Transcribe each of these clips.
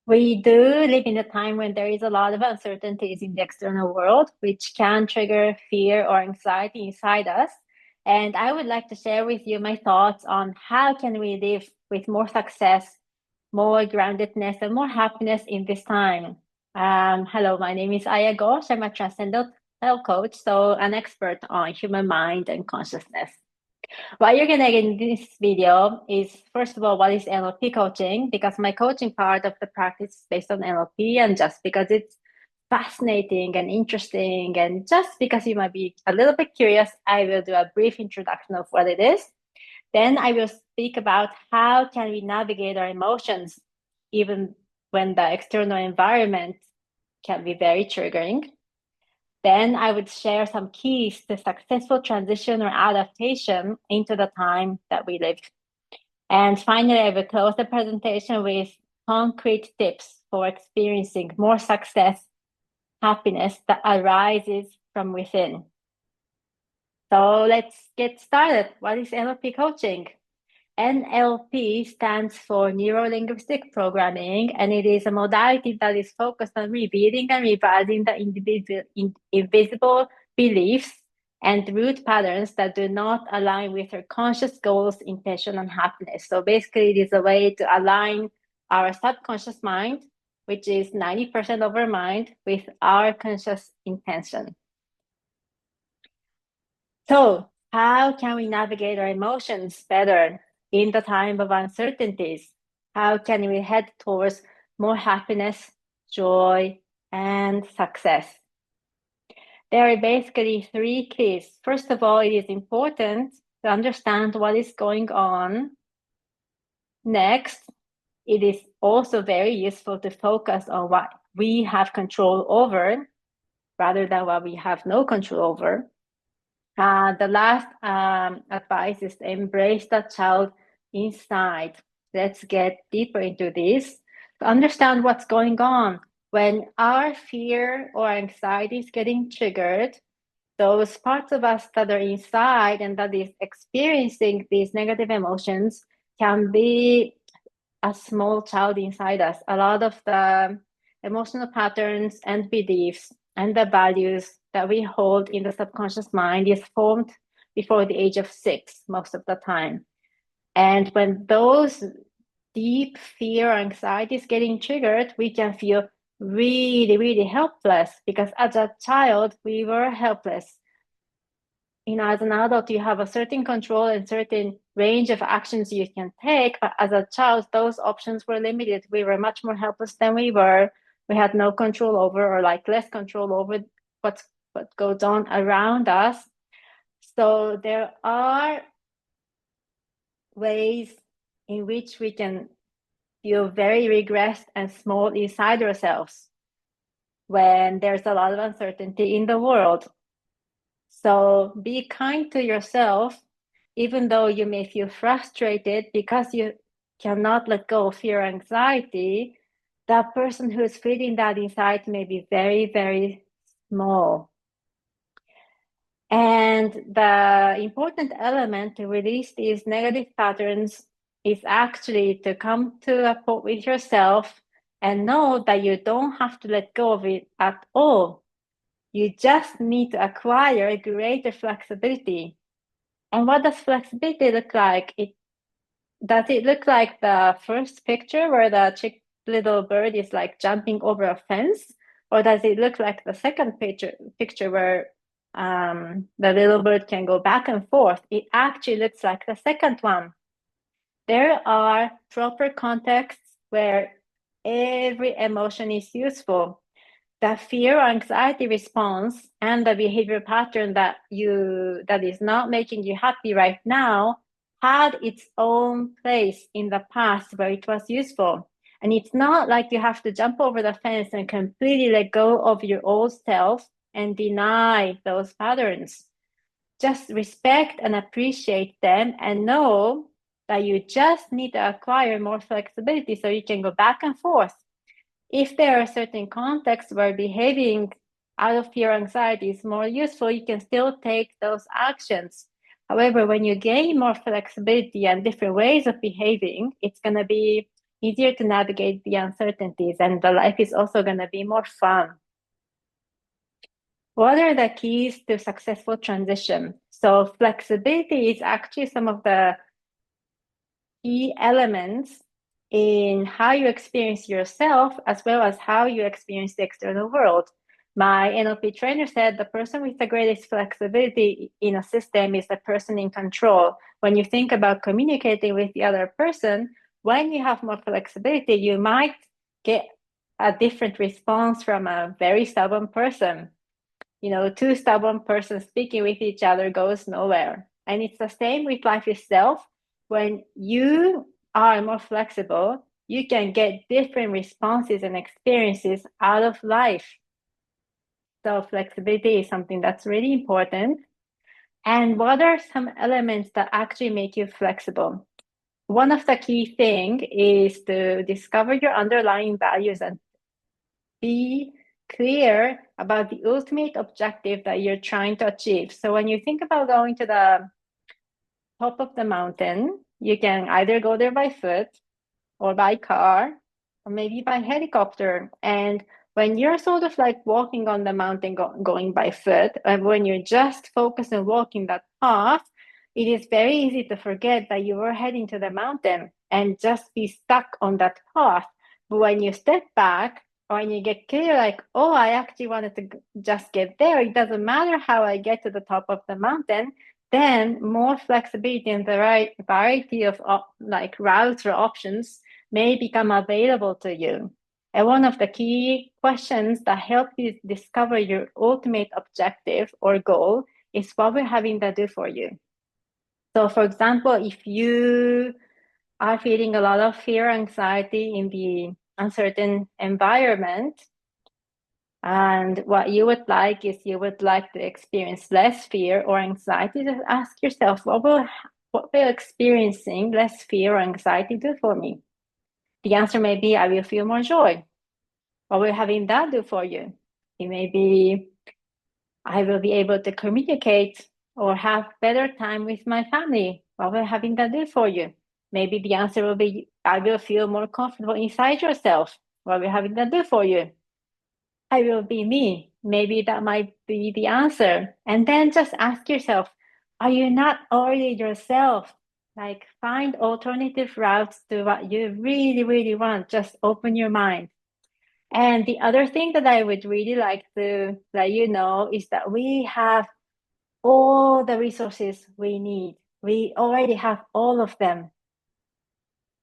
We do live in a time when there is a lot of uncertainties in the external world, which can trigger fear or anxiety inside us. And I would like to share with you my thoughts on how can we live with more success, more groundedness, and more happiness in this time. Hello, my name is Ghosh. I'm a transcendental coach, so an expert on human mind and consciousness. What you're gonna get in this video is, first of all, what is NLP coaching? Because my coaching part of the practice is based on NLP, and just because it's fascinating and interesting, and just because you might be a little bit curious, I will do a brief introduction of what it is. Then I will speak about how can we navigate our emotions, even when the external environment can be very triggering. Then I would share some keys to successful transition or adaptation into the time that we live. And finally, I will close the presentation with concrete tips for experiencing more success, happiness that arises from within. So let's get started. What is NLP coaching? NLP stands for Neuro-Linguistic Programming, and it is a modality that is focused on revealing and revising the invisible beliefs and root patterns that do not align with our conscious goals, intention, and happiness. So basically, it is a way to align our subconscious mind, which is 90% of our mind, with our conscious intention. So how can we navigate our emotions better in the time of uncertainties? How can we head towards more happiness, joy, and success? There are basically three keys. First of all, it is important to understand what is going on. Next, it is also very useful to focus on what we have control over rather than what we have no control over. The last advice is to embrace the child inside. Let's get deeper into this to understand what's going on. When our fear or anxiety is getting triggered, those parts of us that are inside and that is experiencing these negative emotions can be a small child inside us. A lot of the emotional patterns and beliefs and the values that we hold in the subconscious mind is formed before the age of 6 most of the time. And when those deep fear or anxiety is getting triggered, we can feel really, really helpless, because as a child, we were helpless. As an adult, you have a certain control and certain range of actions you can take. But as a child, those options were limited. We were much more helpless than we were. We had no control over, or less control over what goes on around us. So there are ways in which we can feel very regressed and small inside ourselves when there's a lot of uncertainty in the world. So be kind to yourself, even though you may feel frustrated because you cannot let go of fear or anxiety. That person who is feeling that inside may be very, very small. And the important element to release these negative patterns is actually to come to a point with yourself and know that you don't have to let go of it at all. You just need to acquire greater flexibility. And what does flexibility look like? Does it look like the first picture where the little bird is jumping over a fence? Or does it look like the second picture where the little bird can go back and forth? It actually looks like the second one. There are proper contexts where every emotion is useful. The fear or anxiety response and the behavior pattern that is not making you happy right now had its own place in the past where it was useful. And it's not like you have to jump over the fence and completely let go of your old self and deny those patterns. Just respect and appreciate them and know that you just need to acquire more flexibility so you can go back and forth. If there are certain contexts where behaving out of fear or anxiety is more useful, you can still take those actions. However, when you gain more flexibility and different ways of behaving, it's going to be easier to navigate the uncertainties, and the life is also going to be more fun. What are the keys to successful transition? So flexibility is actually some of the key elements in how you experience yourself as well as how you experience the external world. My NLP trainer said the person with the greatest flexibility in a system is the person in control. When you think about communicating with the other person, when you have more flexibility, you might get a different response from a very stubborn person. Two stubborn persons speaking with each other goes nowhere. And it's the same with life itself. When you are more flexible, you can get different responses and experiences out of life. So flexibility is something that's really important. And what are some elements that actually make you flexible? One of the key things is to discover your underlying values and be clear about the ultimate objective that you're trying to achieve. So when you think about going to the top of the mountain, you can either go there by foot or by car or maybe by helicopter. And when you're sort of like walking on the mountain going by foot, and when you're just focused on walking that path, it is very easy to forget that you were heading to the mountain and just be stuck on that path. But when you step back, or when you get clear, like, oh, I actually wanted to just get there. It doesn't matter how I get to the top of the mountain. Then more flexibility and the right variety of like routes or options may become available to you. And one of the key questions that help you discover your ultimate objective or goal is what we're having that do for you. So for example, if you are feeling a lot of fear, anxiety in the uncertain environment, and what you would like is you would like to experience less fear or anxiety, just ask yourself, what will experiencing less fear or anxiety do for me? The answer may be, I will feel more joy. What will having that do for you? It may be, I will be able to communicate or have better time with my family. What will having that do for you? Maybe the answer will be, I will feel more comfortable inside yourself. What will having that do for you? I will be me. Maybe that might be the answer. And then just ask yourself, are you not already yourself? Like find alternative routes to what you really, really want. Just open your mind. And the other thing that I would really like to let you know is that we have all the resources we need. We already have all of them.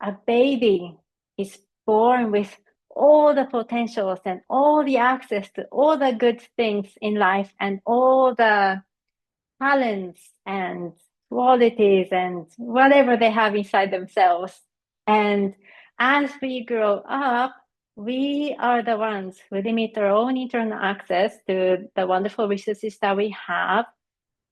A baby is born with all the potentials and all the access to all the good things in life and all the talents and qualities and whatever they have inside themselves. And as we grow up, we are the ones who limit our own internal access to the wonderful resources that we have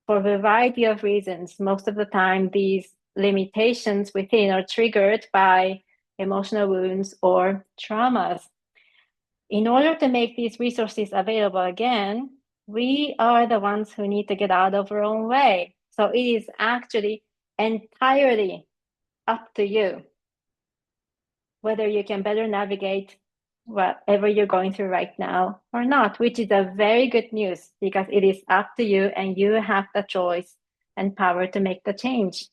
for a variety of reasons. Most of the time, these limitations within are triggered by emotional wounds or traumas. In order to make these resources available again, we are the ones who need to get out of our own way. So it is actually entirely up to you whether you can better navigate whatever you're going through right now or not, which is a very good news because it is up to you and you have the choice and power to make the change.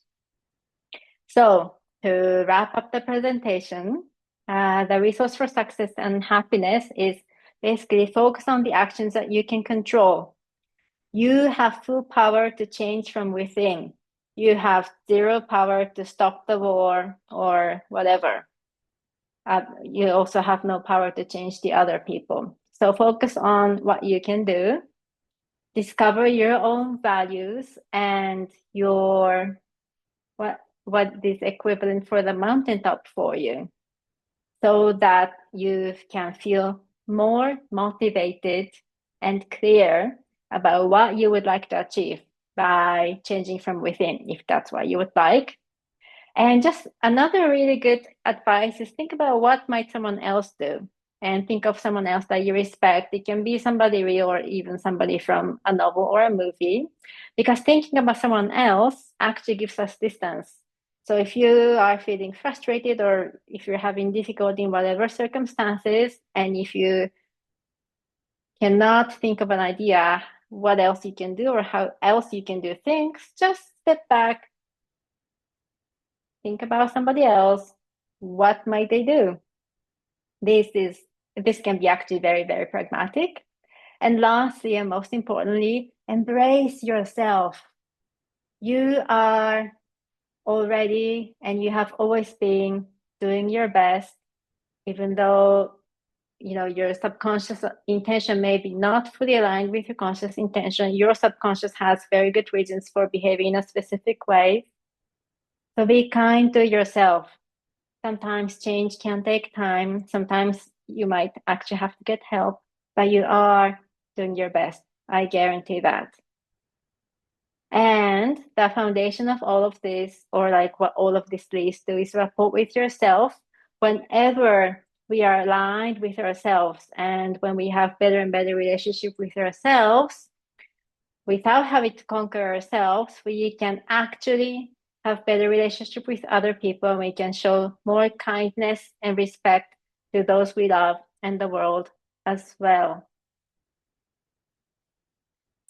So to wrap up the presentation, the resource for success and happiness is basically focus on the actions that you can control. You have full power to change from within. You have zero power to stop the war or whatever. You also have no power to change the other people. So focus on what you can do. Discover your own values and your what is equivalent for the mountaintop for you, so that you can feel more motivated and clear about what you would like to achieve by changing from within, if that's what you would like. And just another really good advice is think about what might someone else do, and think of someone else that you respect. It can be somebody real or even somebody from a novel or a movie, because thinking about someone else actually gives us distance. So if you are feeling frustrated or if you're having difficulty in whatever circumstances, and if you cannot think of an idea what else you can do or how else you can do things, just step back, think about somebody else. What might they do? This can be actually very, very pragmatic. And lastly, and most importantly, embrace yourself. You are already, and you have always been doing your best, even though your subconscious intention may be not fully aligned with your conscious intention. Your subconscious has very good reasons for behaving in a specific way. So be kind to yourself. Sometimes change can take time. Sometimes you might actually have to get help, but you are doing your best. I guarantee that. And the foundation of all of this, or like what all of this leads to, is rapport with yourself. Whenever we are aligned with ourselves and when we have better and better relationship with ourselves, without having to conquer ourselves, we can actually have better relationship with other people, and we can show more kindness and respect to those we love and the world as well.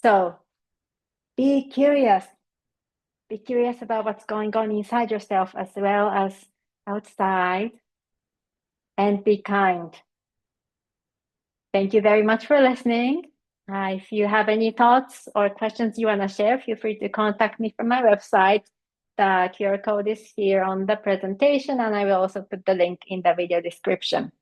So be curious. Be curious about what's going on inside yourself as well as outside, and be kind. Thank you very much for listening. If you have any thoughts or questions you want to share, feel free to contact me from my website. The QR code is here on the presentation, and I will also put the link in the video description.